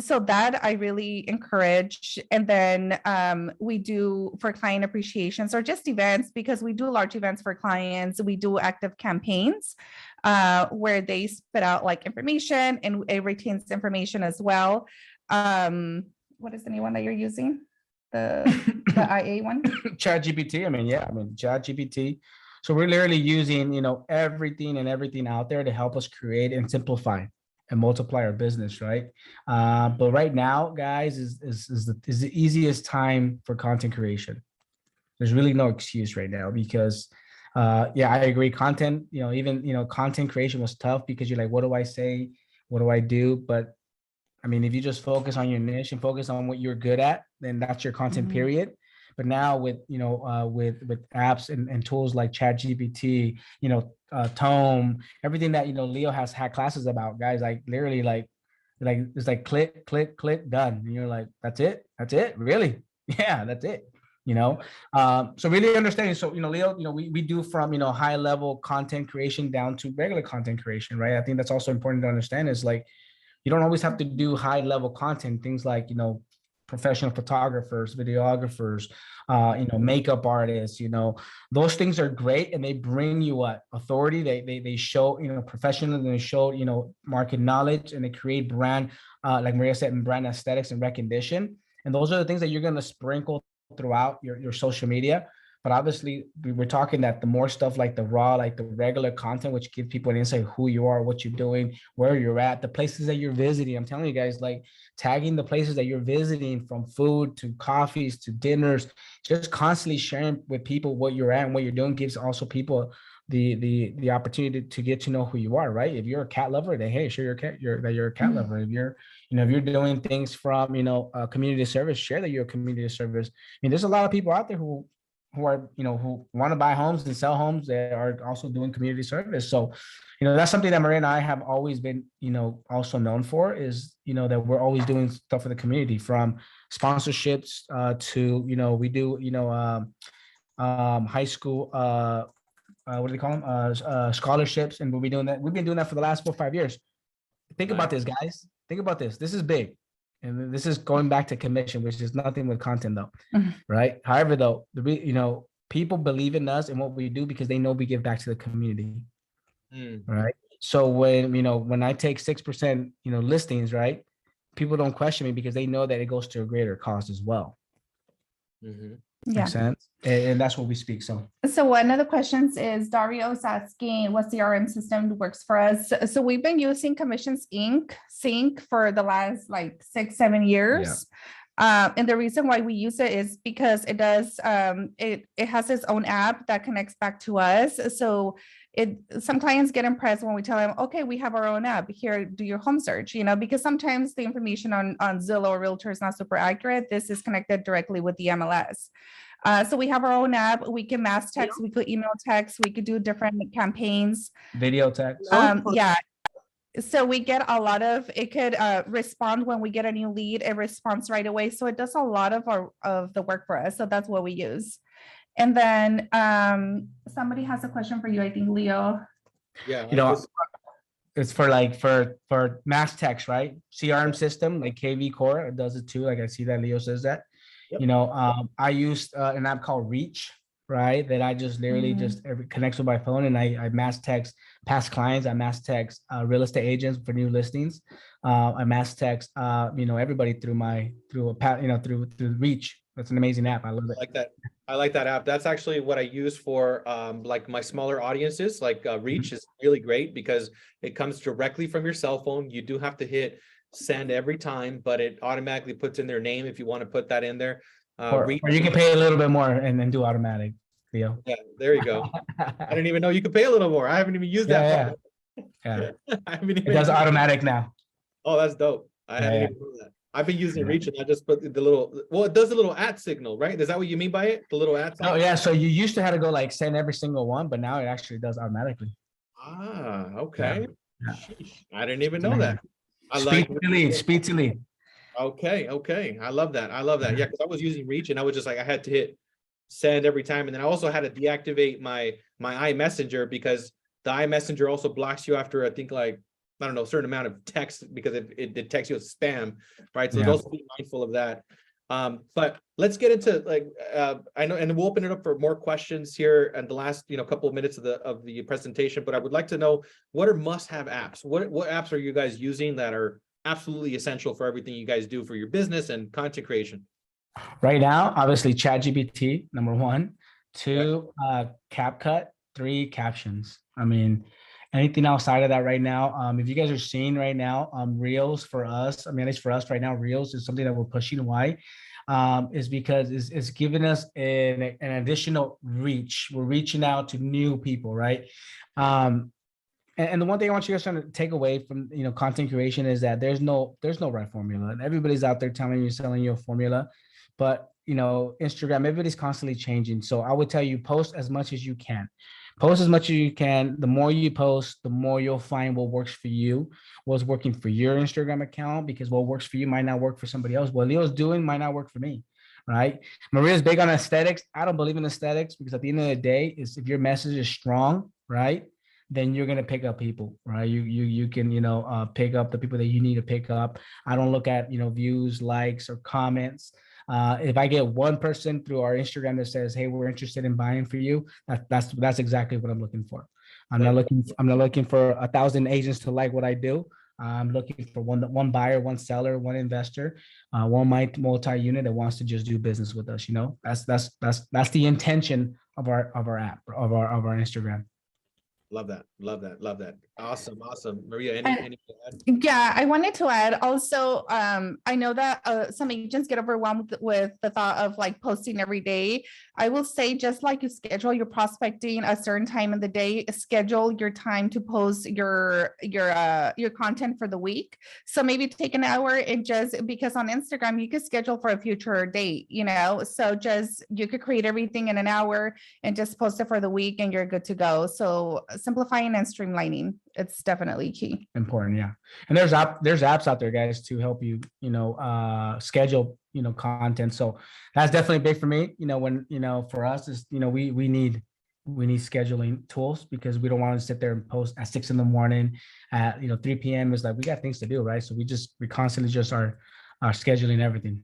So that I really encourage. And then we do, for client appreciations or just events, because we do large events for clients, we do active campaigns where they spit out like information, and it retains information as well. What is the new one that you're using? The IA one? ChatGPT. ChatGPT. So we're literally using, everything out there to help us create and simplify and multiply our business, right? But right now, guys, is the easiest time for content creation. There's really no excuse right now, because yeah, I agree. Content, even content creation was tough, because you're like, what do I say? What do I do? But I mean, if you just focus on your niche and focus on what you're good at, then that's your content, period. But now with with apps and tools like ChatGPT, Tome, everything that Leo has had classes about, guys, like literally like it's like click, click, click, done. And you're like, that's it, really? Yeah, that's it. So really understanding. So Leo, we do from high level content creation down to regular content creation, right? I think that's also important to understand, is like, you don't always have to do high level content, things like professional photographers, videographers, makeup artists, those things are great, and they bring you what authority. They show professional, and they show market knowledge, and they create brand, like Maria said, brand aesthetics and recognition. And those are the things that you're going to sprinkle throughout your social media. But obviously, we're talking that the more stuff like the raw, like the regular content, which gives people an insight who you are, what you're doing, where you're at, the places that you're visiting. I'm telling you guys, like, tagging the places that you're visiting, from food to coffees to dinners, just constantly sharing with people what you're at and what you're doing, gives also people the opportunity to get to know who you are, right? If you're a cat lover, then hey, share you're a cat lover. If you're if you're doing things from community service, share that you're a community service. I mean, there's a lot of people out there who are who want to buy homes and sell homes, that are also doing community service. So that's something that Maria and I have always been also known for, is that we're always doing stuff for the community, from sponsorships to we do high school what do they call them, scholarships, and we've been doing that for the last 4 or 5 years. Think about this, guys. Think about this. This is big. And this is going back to commission, which is nothing with content though, right? However, though, people believe in us and what we do because they know we give back to the community, right? So when I take 6%, listings, right? People don't question me because they know that it goes to a greater cause as well. Yeah. Makes sense. And that's what we speak. So So one of the questions is Dario's asking what CRM system works for us. So we've been using Commissions Inc. Sync for the last like 6-7 years. And the reason why we use it is because it does it has its own app that connects back to us. So some clients get impressed when we tell them, okay, we have our own app here, do your home search, because sometimes the information on Zillow or Realtor is not super accurate. This is connected directly with the MLS. So we have our own app. We can mass text, we could email text, we could do different campaigns. video text. Yeah. So we get a lot of, it could respond when we get a new lead, it responds right away. So it does a lot of the work for us. So that's what we use. And then somebody has a question for you, I think, Leo. Yeah. It's for mass text, right? CRM system like KV Core does it too. Like I see that Leo says that. Yep. I used an app called Reach, right? That I just literally just connects with my phone, and I mass text past clients. I mass text real estate agents for new listings. I mass text everybody through Reach. That's an amazing app. I love it. I like that. I like that app. That's actually what I use for like my smaller audiences. Like Reach is really great because it comes directly from your cell phone. You do have to hit send every time, but it automatically puts in their name if you want to put that in there. Or you can pay a little bit more and then do automatic, Leo. Yeah, there you go. I didn't even know you could pay a little more. I haven't even used that. Yeah. I haven't even It does automatic now. Oh, that's dope. I hadn't even know that. I've been using Reach, and I just put the little, it does a little at signal, right? Is that what you mean by it? The little at signal? Oh yeah, so you used to have to go like send every single one, but now it actually does automatically. Ah, okay. Yeah. I didn't even know that. Speed to lead. Okay. I love that. Yeah, because I was using Reach, and I was just like, I had to hit send every time, and then I also had to deactivate my iMessenger because the iMessenger also blocks you after, I think, like, I don't know, a certain amount of text, because it detects you as spam, right? So also be mindful of that. But let's get into I know, and we'll open it up for more questions here in the last couple of minutes of the presentation. But I would like to know, what are must-have apps? What apps are you guys using that are absolutely essential for everything you guys do for your business and content creation? Right now, obviously, ChatGPT, number 1, 2, CapCut, 3, captions. I mean, anything outside of that right now, if you guys are seeing right now, Reels for us, I mean, at least for us right now, Reels is something that we're pushing. Why? Is because it's giving us an additional reach. We're reaching out to new people, right? And the one thing I want you guys to take away from content creation is that there's no right formula, and everybody's out there selling you a formula, but Instagram, everybody's constantly changing. So I would tell you, post as much as you can. Post as much as you can. The more you post, the more you'll find what works for you, what's working for your Instagram account, because what works for you might not work for somebody else. What Leo's doing might not work for me, right? Maria's big on aesthetics. I don't believe in aesthetics, because at the end of the day, if your message is strong, right, then you're going to pick up people, right? You can, pick up the people that you need to pick up. I don't look at, views, likes, or comments. If I get one person through our Instagram that says, "Hey, we're interested in buying for you," that's exactly what I'm looking for. I'm not looking for 1,000 agents to like what I do. I'm looking for one buyer, one seller, one investor, one multi-unit that wants to just do business with us. That's the intention of our app, of our Instagram. Love that. Awesome. Maria, any Yeah, I wanted to add also, I know that some agents get overwhelmed with the thought of like posting every day. I will say, just like you schedule your prospecting a certain time in the day, schedule your time to post your content for the week. So maybe take an hour, and just because on Instagram you could schedule for a future date, so just you could create everything in an hour and just post it for the week, and you're good to go. So simplifying and streamlining, it's definitely key. Important, yeah. And there's apps out there, guys, to help you, schedule, content. So that's definitely big for me. When for us is, we need scheduling tools, because we don't want to sit there and post at 6 a.m. at 3 p.m. is like, we got things to do, right? So we constantly just are scheduling everything.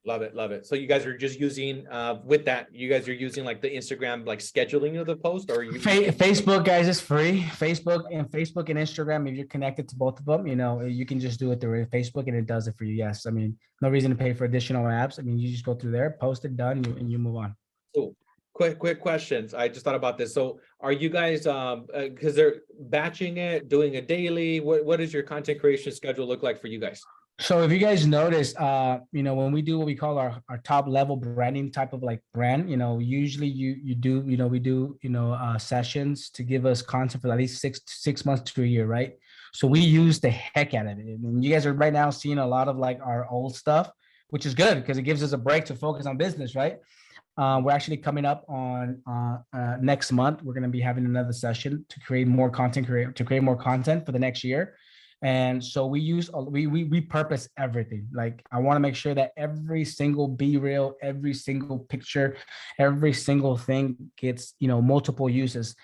Love it, love it. So you guys are just using with that, you guys are using like the Instagram like scheduling of the post, or you Facebook, guys, is free. Facebook and Instagram, if you're connected to both of them, you can just do it through Facebook and it does it for you. Yes. I mean, no reason to pay for additional apps. I mean, you just go through there, post it, done, and you move on. Cool. Quick questions. I just thought about this. So are you guys because they're batching it, doing a daily? What does your content creation schedule look like for you guys? So if you guys notice, when we do what we call our top level branding type of like brand, usually we do, sessions to give us content for at least 6 months to a year, right? So we use the heck out of it. And you guys are right now seeing a lot of like our old stuff, which is good because it gives us a break to focus on business, right? We're actually coming up on next month. We're going to be having another session to create more content, for the next year. And so we repurpose everything. Like I want to make sure that every single B-reel, every single picture, every single thing gets, multiple uses.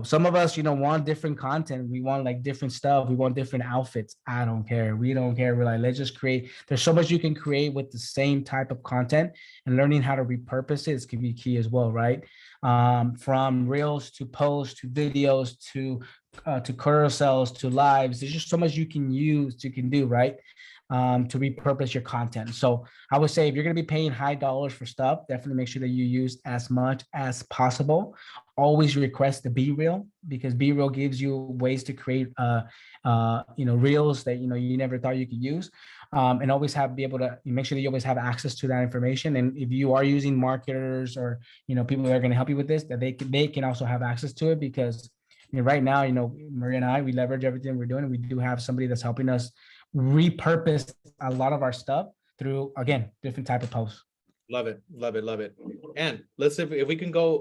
Some of us, want different content. We want like different stuff. We want different outfits. I don't care. We don't care. We're like, let's just create. There's so much you can create with the same type of content, and learning how to repurpose it is can be key as well, right? From reels to posts to videos to carousels to lives. There's just so much you can do, right? To repurpose your content. So I would say if you're going to be paying high dollars for stuff, definitely make sure that you use as much as possible. Always request the B-reel, because B-reel gives you ways to create reels that you never thought you could use. And always be able to make sure that you always have access to that information. And if you are using marketers or people that are going to help you with this, that they can also have access to it, because right now, Maria and I, we leverage everything we're doing. And we do have somebody that's helping us repurpose a lot of our stuff through, again, different type of posts. Love it, love it, love it. And let's see if we can go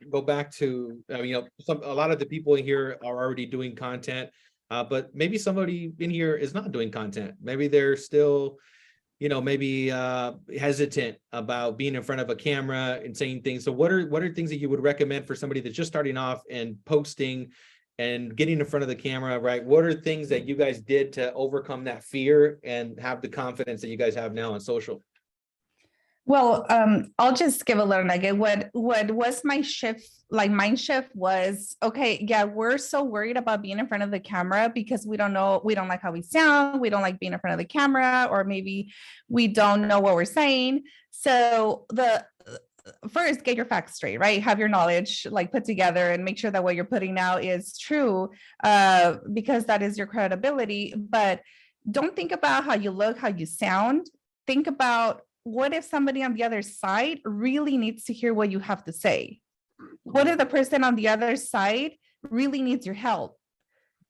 go back to a lot of the people in here are already doing content, but maybe somebody in here is not doing content. Maybe they're still maybe hesitant about being in front of a camera and saying things. So what are things that you would recommend for somebody that's just starting off and posting and getting in front of the camera, right? What are things that you guys did to overcome that fear and have the confidence that you guys have now on social? Well, I'll just give a little nugget. What was my shift, like mind shift was, okay, yeah, we're so worried about being in front of the camera because we don't like how we sound. We don't like being in front of the camera, or maybe we don't know what we're saying. So first, get your facts straight, right? Have your knowledge like put together and make sure that what you're putting out is true, because that is your credibility. But don't think about how you look, how you sound. Think about, what if somebody on the other side really needs to hear what you have to say? What if the person on the other side really needs your help?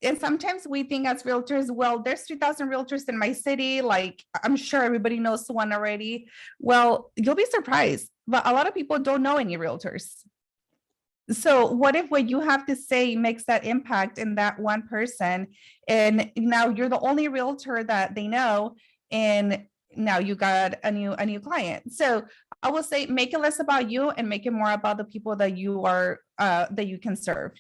And sometimes we think as realtors, well, there's 3,000 realtors in my city. Like, I'm sure everybody knows one already. Well, you'll be surprised, but a lot of people don't know any realtors. So what if what you have to say makes that impact in that one person, and now you're the only realtor that they know, and now you got a new client. So I will say, make it less about you and make it more about the people that you are that you can serve.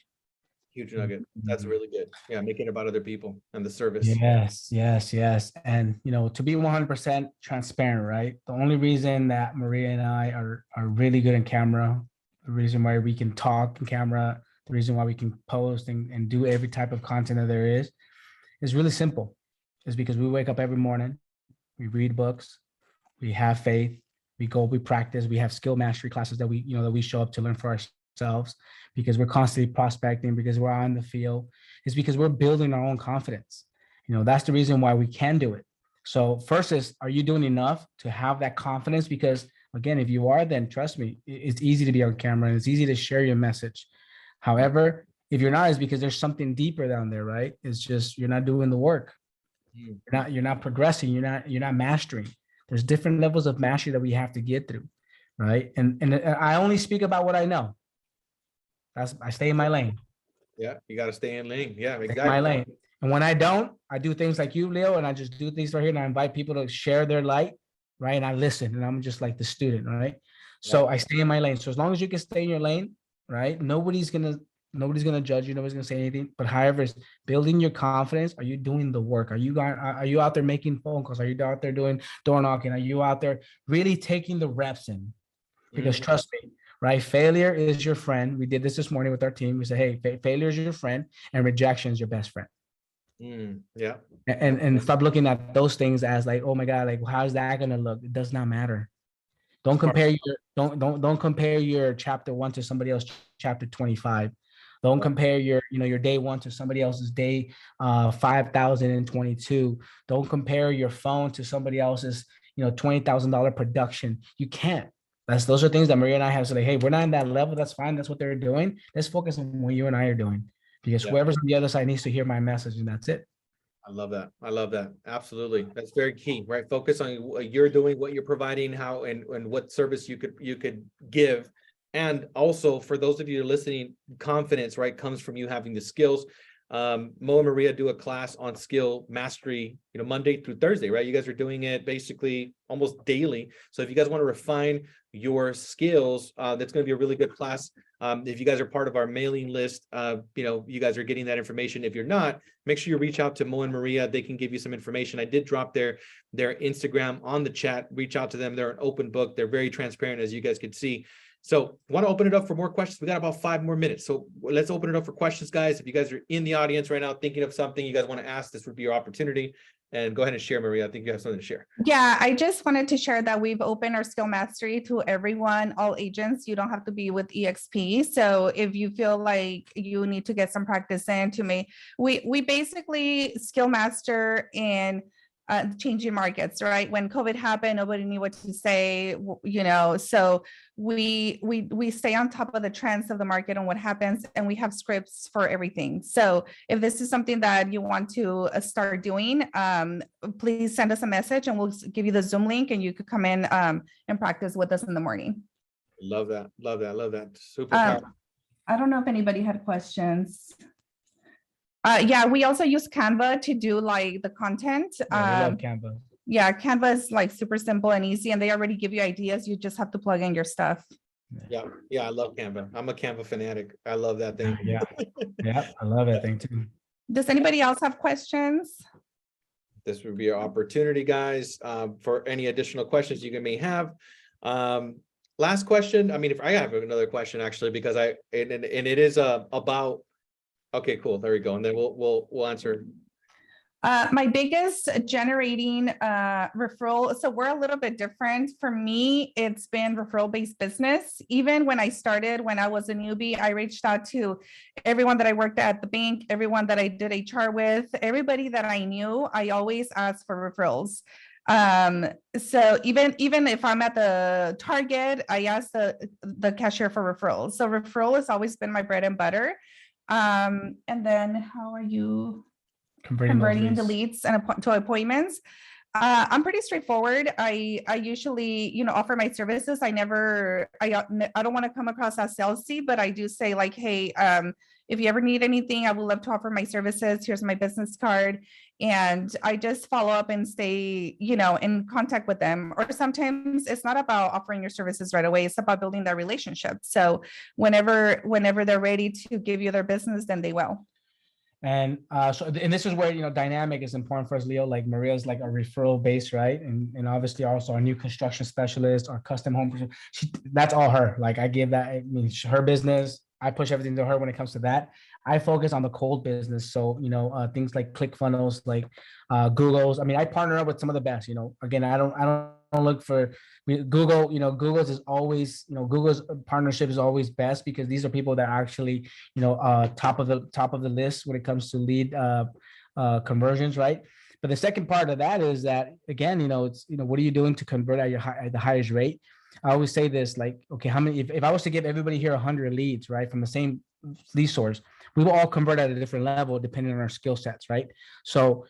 Huge nugget. That's really good. Yeah, making it about other people and the service. Yes. And to be 100% transparent, right? The only reason that Maria and I are really good in camera, the reason why we can talk in camera, the reason why we can post and do every type of content that there is really simple. It's because we wake up every morning. We read books, we have faith, we practice, we have skill mastery classes that we show up to learn for ourselves, because we're constantly prospecting, because we're on the field. It's because we're building our own confidence. That's the reason why we can do it. So first is, are you doing enough to have that confidence? Because again, if you are, then trust me, it's easy to be on camera and it's easy to share your message. However, if you're not, it's because there's something deeper down there, right? It's just, you're not doing the work. You're not progressing. You're not mastering. There's different levels of mastery that we have to get through, right? And I only speak about what I know. I stay in my lane. Yeah, you got to stay in lane. Yeah, exactly. My lane. And when I don't, I do things like you, Leo, and I just do things right here, and I invite people to share their light, right? And I listen, and I'm just like the student, right? So I stay in my lane. So as long as you can stay in your lane, right? Nobody's gonna Nobody's gonna judge you. Nobody's gonna say anything. But however, it's building your confidence. Are you doing the work? Are you out there making phone calls? Are you out there doing door knocking? Are you out there really taking the reps in? Because Mhm. trust me, right? Failure is your friend. We did this morning with our team. We said, hey, failure is your friend, and rejection is your best friend. Yeah. And stop looking at those things as like, oh my God, like how's that gonna look? It does not matter. Don't Smart. compare your don't compare your chapter 1 to somebody else chapter 25. Don't Right. compare your day 1 to somebody else's day 5,022. Don't compare your phone to somebody else's $20,000 production. You can't. Those are things that Maria and I have to say, hey, we're not in that level. That's fine. That's what they're doing. Let's focus on what you and I are doing. Because Yeah. whoever's on the other side needs to hear my message, and that's it. I love that. I love that. Absolutely. That's very key, right? Focus on what you're doing, what you're providing, how and what service you could give. And also for those of you listening, confidence, right, comes from you having the skills. Mo and Maria do a class on skill mastery, Monday through Thursday, right? You guys are doing it basically almost daily. So if you guys want to refine your skills, that's going to be a really good class. If you guys are part of our mailing list, you guys are getting that information. If you're not, make sure you reach out to Mo and Maria. They can give you some information. I did drop their Instagram on the chat. Reach out to them. They're an open book. They're very transparent, as you guys can see. So I want to open it up for more questions. We got about 5 more minutes. So let's open it up for questions, guys. If you guys are in the audience right now thinking of something you guys want to ask, this would be your opportunity. And go ahead and share, Maria. I think you have something to share. Yeah, I just wanted to share that we've opened our skill mastery to everyone, all agents. You don't have to be with EXP. So if you feel like you need to get some practice in to me, we basically skill master in changing markets, right? When COVID happened, nobody knew what to say, so we stay on top of the trends of the market and what happens, and we have scripts for everything. So if this is something that you want to start doing, please send us a message and we'll give you the Zoom link and you could come in and practice with us in the morning. Love that. Love that. Love that. Super powerful. I don't know if anybody had questions. Yeah, we also use Canva to do like the content. Yeah, we love Canva. Yeah, Canva is like super simple and easy, and they already give you ideas. You just have to plug in your stuff. Yeah, I love Canva. I'm a Canva fanatic. I love that thing. Yeah, I love that thing too. Does anybody else have questions? This would be your opportunity, guys, for any additional questions you may have. Last question. I mean, if I have another question, actually, because and it is about. Okay, cool. There we go. And then we'll answer. My biggest generating referral. So we're a little bit different. For me, it's been referral-based business. Even when I started, when I was a newbie, I reached out to everyone that I worked at the bank, everyone that I did HR with, everybody that I knew. I always asked for referrals. So even if I'm at the Target, I ask the cashier for referrals. So referral has always been my bread and butter. And then how are you converting the leads and to appointments? I'm pretty straightforward. I usually, offer my services. I don't want to come across as salesy, but I do say like, hey, if you ever need anything, I would love to offer my services. Here's my business card. And I just follow up and stay, in contact with them. Or sometimes it's not about offering your services right away. It's about building that relationship. So whenever they're ready to give you their business, then they will. And and this is where dynamic is important for us, Leo. Like Maria's like a referral base, right? And obviously also our new construction specialist, our custom home, that's all her. Like I give that, I mean, her business. I push everything to her when it comes to that. I focus on the cold business. So things like ClickFunnels, like Google's. I mean, I partner up with some of the best. Again, I don't look for Google. Google's is always Google's partnership is always best because these are people that are actually top of the list when it comes to lead conversions, right? But the second part of that is that again, it's what are you doing to convert at the highest rate? I always say this, like, okay, how many? If I was to give everybody here 100 leads, right, from the same lead source, we will all convert at a different level depending on our skill sets, right? So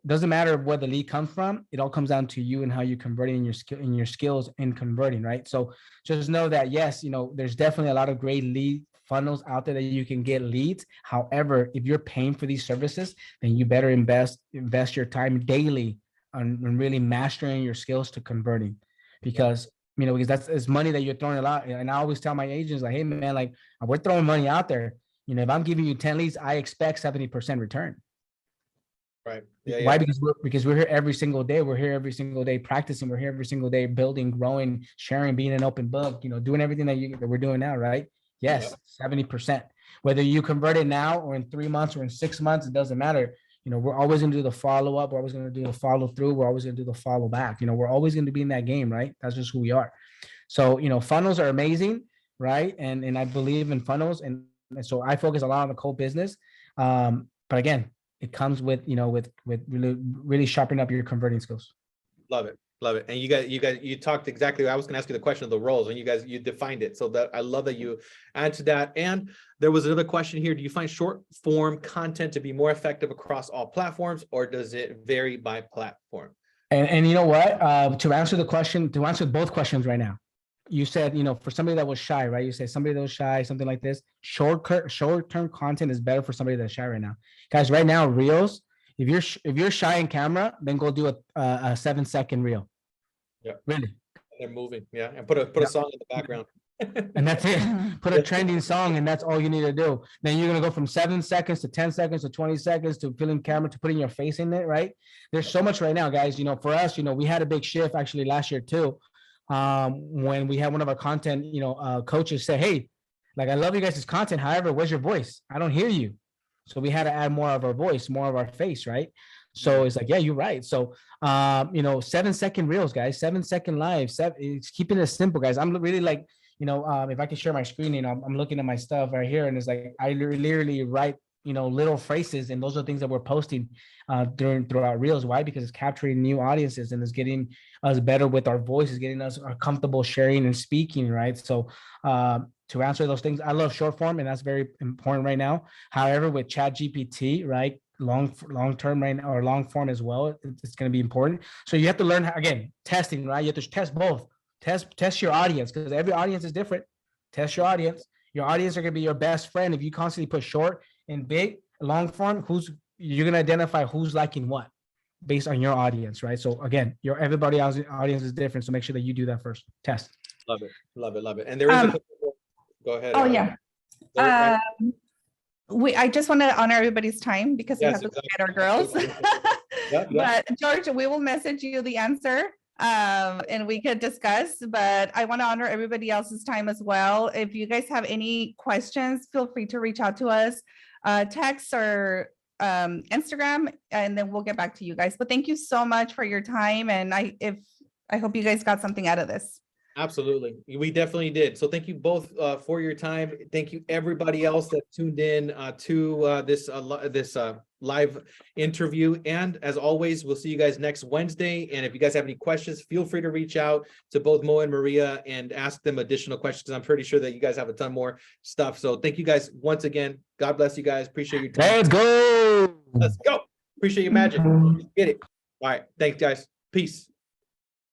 doesn't matter where the lead comes from. It all comes down to you and how you're converting your skills in converting, right? So just know that yes, there's definitely a lot of great lead funnels out there that you can get leads. However, if you're paying for these services, then you better invest your time daily on really mastering your skills to converting, because you know, because that's it's money that you're throwing a lot. And I always tell my agents, like, hey man, like we're throwing money out there. You know, if I'm giving you 10 leads, I expect 70% return. Right. Yeah. Why? Yeah. Because we're here every single day. We're here every single day practicing. We're here every single day building, growing, sharing, being an open book, you know, doing everything that we're doing now, right? Yes, 70%. Whether you convert it now or in 3 months or in 6 months, it doesn't matter. You know, we're always going to do the follow up. We're always going to do the follow through. We're always going to do the follow back. You know, we're always going to be in that game, right? That's just who we are. So, you know, funnels are amazing, right? And I believe in funnels, and so I focus a lot on the cold business. But again, it comes with, you know, with really sharpening up your converting skills. Love it. Love it. And you talked exactly. I was going to ask you the question of the roles, and you defined it. So that I love that you answered that. And there was another question here. Do you find short form content to be more effective across all platforms, or does it vary by platform? And you know what? To answer both questions right now, you said, you know, for somebody that was shy, right? You said somebody that was shy, something like this. Short-term content is better for somebody that's shy right now. Guys, right now, reels, if you're shy in camera, then go do a 7-second reel. Yeah. Really. And they're moving. Yeah. And put a song in the background. And that's it. Put a trending song, and that's all you need to do. Then you're gonna go from 7 seconds to 10 seconds to 20 seconds to filling camera to putting your face in it, right? There's so much right now, guys. You know, for us, you know, we had a big shift actually last year too. When we had one of our content, you know, coaches say, hey, like, I love you guys' content. However, where's your voice? I don't hear you. So we had to add more of our voice, more of our face, right? So it's like, yeah, you're right. So, you know, 7-second reels, guys, 7-second lives. It's keeping it simple, guys. I'm really like, you know, if I can share my screen, you know, I'm looking at my stuff right here, and it's like I literally write, you know, little phrases, and those are things that we're posting throughout reels. Why? Because it's capturing new audiences, and it's getting us better with our voices, getting us comfortable sharing and speaking, right? So to answer those things, I love short form, and that's very important right now. However, with Chat GPT, right, long term right now, or long form as well, it's going to be important. So you have to learn, again, testing, right? You have to test both. Test your audience, because every audience is different. Test your audience. Your audience are going to be your best friend if you constantly put short and big, long form. You're going to identify who's liking what based on your audience, right? So again, everybody else's audience is different. So make sure that you do that first. Test. Love it. Love it. Love it. And there is a go ahead. Oh yeah. I just want to honor everybody's time because we have to get our girls. But George, we will message you the answer. And we could discuss, but I want to honor everybody else's time as well. If you guys have any questions, feel free to reach out to us, text or Instagram, and then we'll get back to you guys. But thank you so much for your time, and I hope you guys got something out of this. Absolutely. We definitely did. So thank you both for your time. Thank you everybody else that tuned in to this live interview. And as always, we'll see you guys next Wednesday. And if you guys have any questions, feel free to reach out to both Mo and Maria and ask them additional questions. I'm pretty sure that you guys have a ton more stuff. So thank you guys once again. God bless you guys. Appreciate your time. Let's go. Let's go. Appreciate your magic. Let's get it. All right. Thanks, guys. Peace.